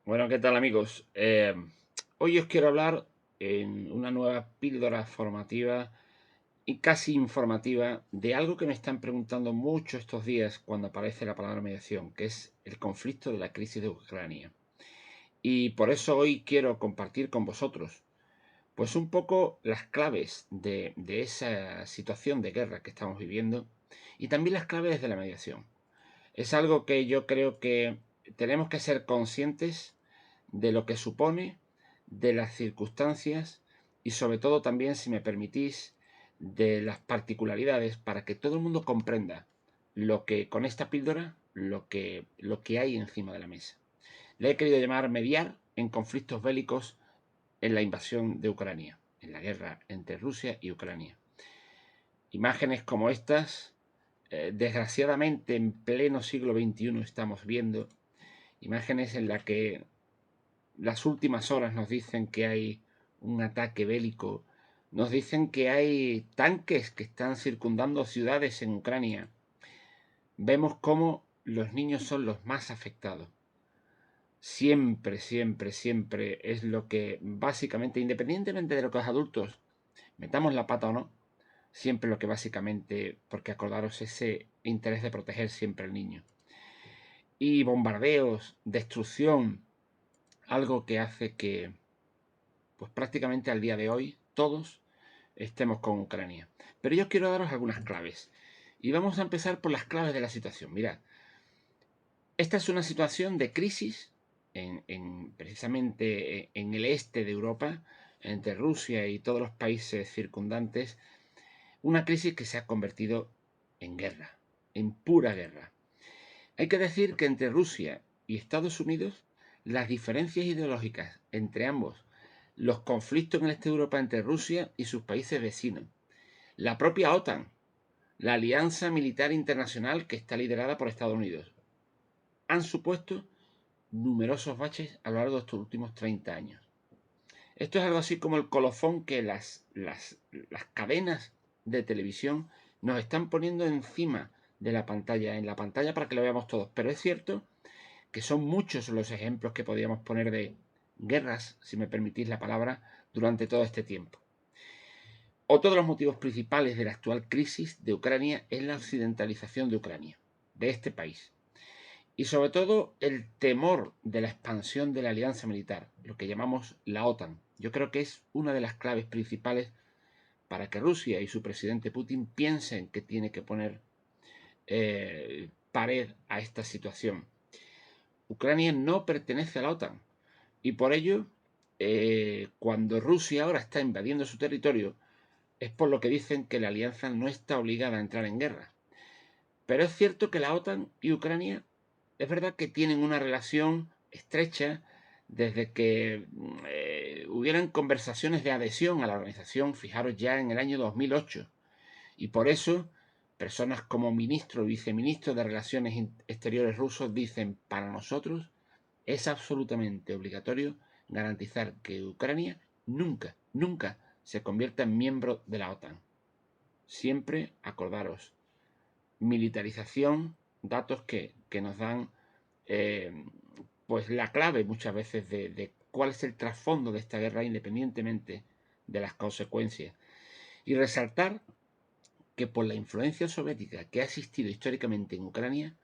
Bueno, ¿qué tal amigos? Hoy os quiero hablar en una nueva píldora formativa y casi informativa de algo que me están preguntando mucho estos días cuando aparece la palabra mediación, que es el conflicto de la crisis de Ucrania. Y por eso hoy quiero compartir con vosotros, pues un poco las claves de esa situación de guerra que estamos viviendo y también las claves de la mediación. Es algo que yo creo que tenemos que ser conscientes de lo que supone, de las circunstancias y sobre todo también, si me permitís, de las particularidades para que todo el mundo comprenda lo que con esta píldora, lo que hay encima de la mesa. Le he querido llamar mediar en conflictos bélicos en la invasión de Ucrania, en la guerra entre Rusia y Ucrania. Imágenes como estas, desgraciadamente en pleno siglo XXI estamos viendo, imágenes en las que las últimas horas nos dicen que hay un ataque bélico, nos dicen que hay tanques que están circundando ciudades en Ucrania. Vemos cómo los niños son los más afectados. Siempre, siempre, siempre es lo que básicamente, independientemente de lo que los adultos metamos la pata o no, siempre lo que básicamente, porque acordaros ese interés de proteger siempre al niño. Y bombardeos, destrucción, algo que hace que pues prácticamente al día de hoy todos estemos con Ucrania. Pero yo quiero daros algunas claves. Y vamos a empezar por las claves de la situación. Mirad, esta es una situación de crisis precisamente en el este de Europa, entre Rusia y todos los países circundantes, una crisis que se ha convertido en guerra, en pura guerra. Hay que decir que entre Rusia y Estados Unidos, las diferencias ideológicas entre ambos, los conflictos en el este de Europa entre Rusia y sus países vecinos, la propia OTAN, la alianza militar internacional que está liderada por Estados Unidos, han supuesto numerosos baches a lo largo de estos últimos 30 años. Esto es algo así como el colofón que las cadenas de televisión nos están poniendo encima de la pantalla, en la pantalla para que lo veamos todos. Pero es cierto que son muchos los ejemplos que podríamos poner de guerras, si me permitís la palabra, durante todo este tiempo. Otro de los motivos principales de la actual crisis de Ucrania es la occidentalización de Ucrania, de este país. Y sobre todo el temor de la expansión de la alianza militar, lo que llamamos la OTAN. Yo creo que es una de las claves principales para que Rusia y su presidente Putin piensen que tiene que poner pared a esta situación. Ucrania no pertenece a la OTAN y por ello, cuando Rusia ahora está invadiendo su territorio, es por lo que dicen que la alianza no está obligada a entrar en guerra. Pero es cierto que la OTAN y Ucrania es verdad que tienen una relación estrecha desde que hubieran conversaciones de adhesión a la organización, fijaros ya en el año 2008. Y por eso, personas como ministro y viceministro de Relaciones Exteriores rusos dicen, para nosotros es absolutamente obligatorio garantizar que Ucrania nunca, nunca se convierta en miembro de la OTAN. Siempre acordaros, militarización, datos que nos dan eh, pues la clave muchas veces de cuál es el trasfondo de esta guerra independientemente de las consecuencias. Y resaltar que por la influencia soviética que ha existido históricamente en Ucrania,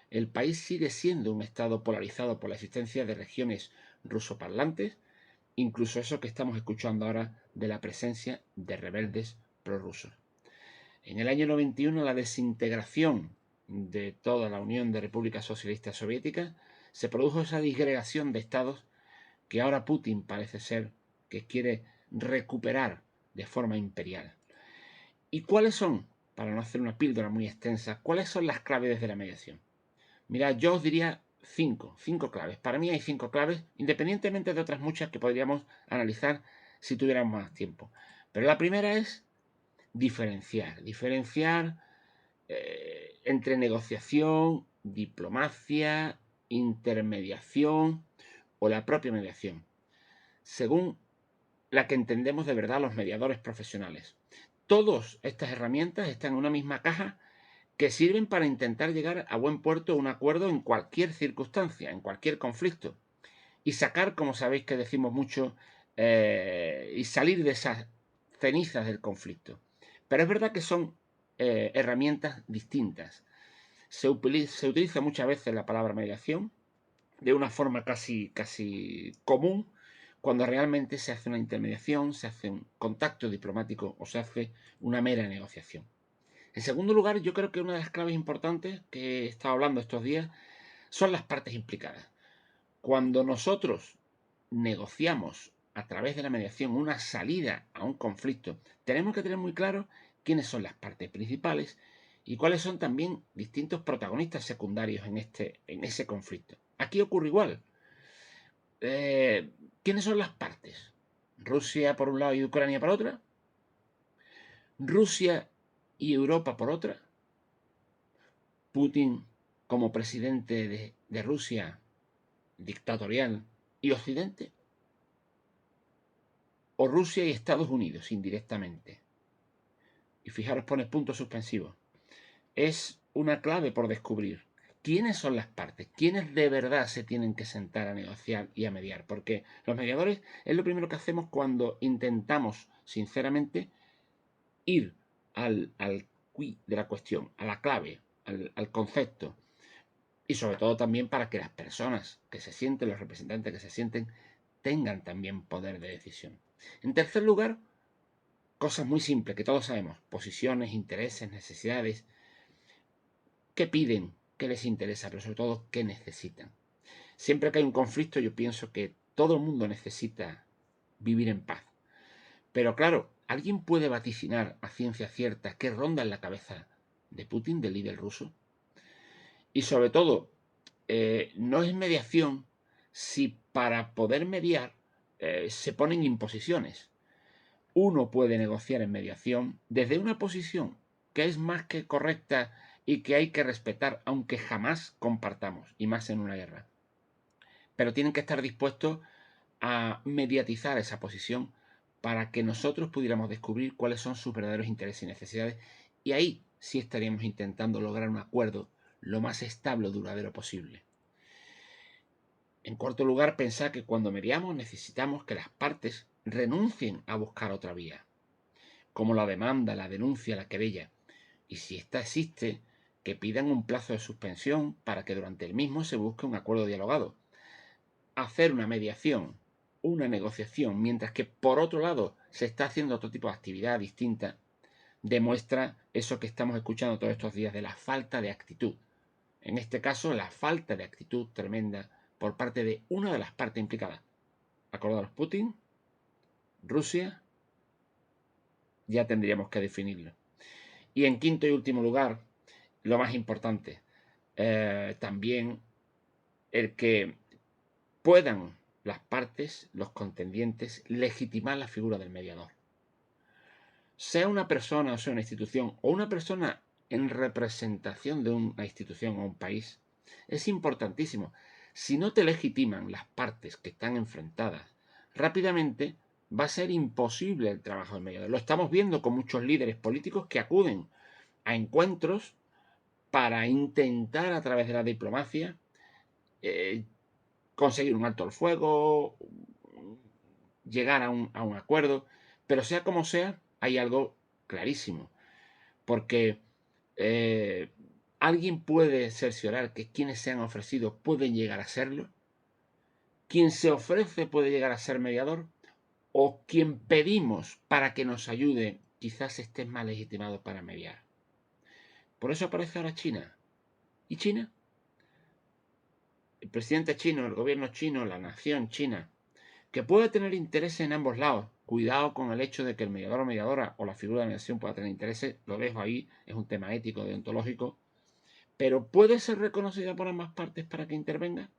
el país sigue siendo un estado polarizado por la existencia de regiones rusoparlantes, incluso eso que estamos escuchando ahora de la presencia de rebeldes prorrusos. En el año 91, la desintegración de toda la Unión de Repúblicas Socialistas Soviéticas, se produjo esa disgregación de estados que ahora Putin parece ser que quiere recuperar de forma imperial. ¿Y cuáles son, para no hacer una píldora muy extensa, cuáles son las claves de la mediación? Mira, yo os diría cinco claves. Para mí hay cinco claves, independientemente de otras muchas que podríamos analizar si tuviéramos más tiempo. Pero la primera es diferenciar entre negociación, diplomacia, intermediación o la propia mediación, según la que entendemos de verdad los mediadores profesionales. Todas estas herramientas están en una misma caja que sirven para intentar llegar a buen puerto a un acuerdo en cualquier circunstancia, en cualquier conflicto. y sacar, como sabéis que decimos mucho, y salir de esas cenizas del conflicto. Pero es verdad que son herramientas distintas. Se utiliza muchas veces la palabra mediación de una forma casi común, cuando realmente se hace una intermediación, se hace un contacto diplomático o se hace una mera negociación. En segundo lugar, yo creo que una de las claves importantes que he estado hablando estos días son las partes implicadas. Cuando nosotros negociamos a través de la mediación una salida a un conflicto, tenemos que tener muy claro quiénes son las partes principales y cuáles son también distintos protagonistas secundarios en ese conflicto. Aquí ocurre igual. ¿Quiénes son las partes? Rusia por un lado y Ucrania por otra. Rusia y Europa por otra. Putin como presidente de Rusia, dictatorial, y Occidente. O Rusia y Estados Unidos indirectamente. Y fijaros, pone puntos suspensivos. Es una clave por descubrir. ¿Quiénes son las partes? ¿Quiénes de verdad se tienen que sentar a negociar y a mediar? Porque los mediadores es lo primero que hacemos cuando intentamos, sinceramente, ir al quid de la cuestión, a la clave, al concepto. Y sobre todo también para que las personas que se sienten, los representantes que se sienten, tengan también poder de decisión. En tercer lugar, cosas muy simples que todos sabemos, posiciones, intereses, necesidades, qué piden, qué les interesa, pero sobre todo qué necesitan. Siempre que hay un conflicto yo pienso que todo el mundo necesita vivir en paz. Pero claro, ¿alguien puede vaticinar a ciencia cierta qué ronda en la cabeza de Putin, del líder ruso? Y sobre todo, no es mediación si para poder mediar se ponen imposiciones. Uno puede negociar en mediación desde una posición que es más que correcta y que hay que respetar, aunque jamás compartamos, y más en una guerra. Pero tienen que estar dispuestos a mediatizar esa posición para que nosotros pudiéramos descubrir cuáles son sus verdaderos intereses y necesidades, y ahí sí estaríamos intentando lograr un acuerdo lo más estable o duradero posible. En cuarto lugar, pensar que cuando mediamos necesitamos que las partes renuncien a buscar otra vía, como la demanda, la denuncia, la querella, y si ésta existe, que pidan un plazo de suspensión para que durante el mismo se busque un acuerdo dialogado. Hacer una mediación, una negociación, mientras que por otro lado se está haciendo otro tipo de actividad distinta, demuestra eso que estamos escuchando todos estos días de la falta de actitud. En este caso, la falta de actitud tremenda por parte de una de las partes implicadas. Acordaros, Putin, Rusia, ya tendríamos que definirlo. Y en quinto y último lugar, lo más importante, también el que puedan las partes, los contendientes, legitimar la figura del mediador. Sea una persona o sea una institución, o una persona en representación de una institución o un país, es importantísimo. Si no te legitiman las partes que están enfrentadas, rápidamente va a ser imposible el trabajo del mediador. Lo estamos viendo con muchos líderes políticos que acuden a encuentros para intentar a través de la diplomacia eh, conseguir un alto al fuego, llegar a un acuerdo, pero sea como sea, hay algo clarísimo, porque eh, alguien puede cerciorar que quienes se han ofrecido pueden llegar a serlo, quien se ofrece puede llegar a ser mediador, o quien pedimos para que nos ayude quizás esté más legitimado para mediar. Por eso aparece ahora China. ¿Y China? El presidente chino, el gobierno chino, la nación china, que puede tener intereses en ambos lados. Cuidado con el hecho de que el mediador o mediadora o la figura de mediación pueda tener intereses, lo dejo ahí, es un tema ético, deontológico, pero ¿puede ser reconocida por ambas partes para que intervenga?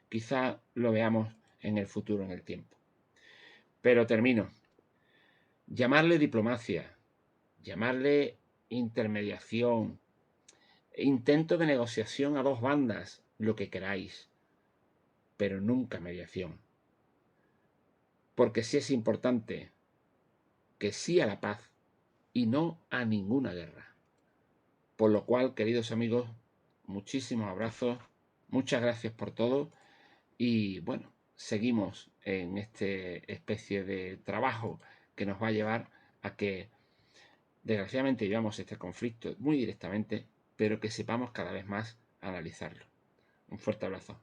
Quizá lo veamos en el futuro, en el tiempo. Pero termino. Llamarle diplomacia, llamarle intermediación, intento de negociación a dos bandas, lo que queráis, pero nunca mediación. Porque sí es importante que sí a la paz y no a ninguna guerra. Por lo cual, queridos amigos, muchísimos abrazos, muchas gracias por todo Y bueno, seguimos en este especie de trabajo que nos va a llevar a que desgraciadamente llevamos este conflicto muy directamente, pero que sepamos cada vez más analizarlo. Un fuerte abrazo.